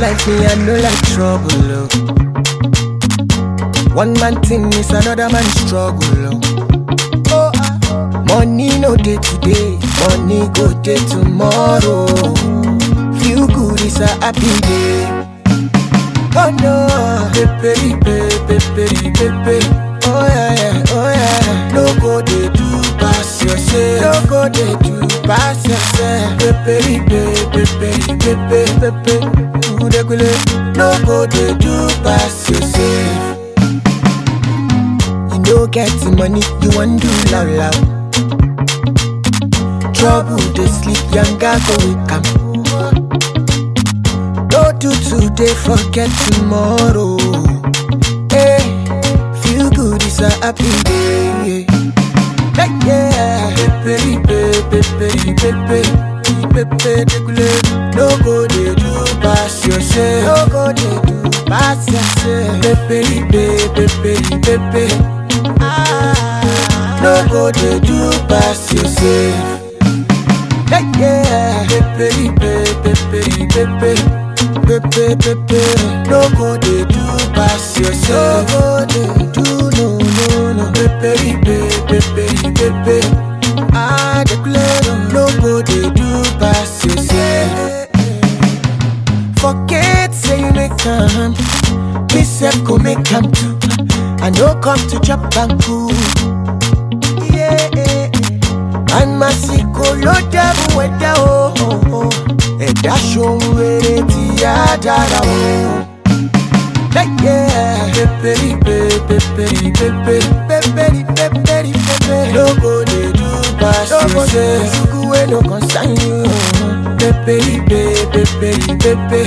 life, me I no like trouble, oh. One man thing is another man's struggle, oh. Money no day today, money go day tomorrow. Feel good is a happy day. Oh no, pepe, pepe, pepe, pepe. Oh yeah, oh yeah. No go they do pass yourself. No go they do pass yourself. Pepe, pepe, pepe, pepe, pepe. No go they do pass yourself. You no get the money, you want do loud loud. Trouble they sleep, younger go wake up. No do today, forget tomorrow. Hey, feel good is a happy day. Like yeah, pepe, pepe, pepe, pepe, pepe. No go they do pass yourself. No go they do pass yourself. Pepe, pepe, pepe, pepe. No go they do pass yourself. Like yeah, pepe, pepe, pepe, pepe, pepe. No go they do pass yourself. No go they do no. Pepe, pepe, pepe. I declare no go they do pass yourself. Forget say you make come, me self go make come too. I no come to chop and cool. And my siko lo damu weda oh. E dasho mwere tiyadara oh. Like yeah, pepe, pepe, pepe, pepe, pepe, pepe. No go they do pass yourself. Sugu we no concern you. Pepe, pepe, pepe, pepe.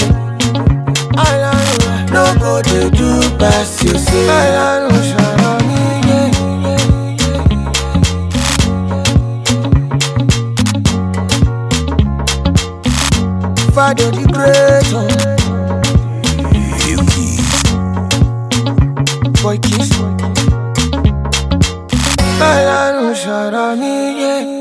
No go they do pass yourself. Father the great boy kiss. I don't shut on me, yeah.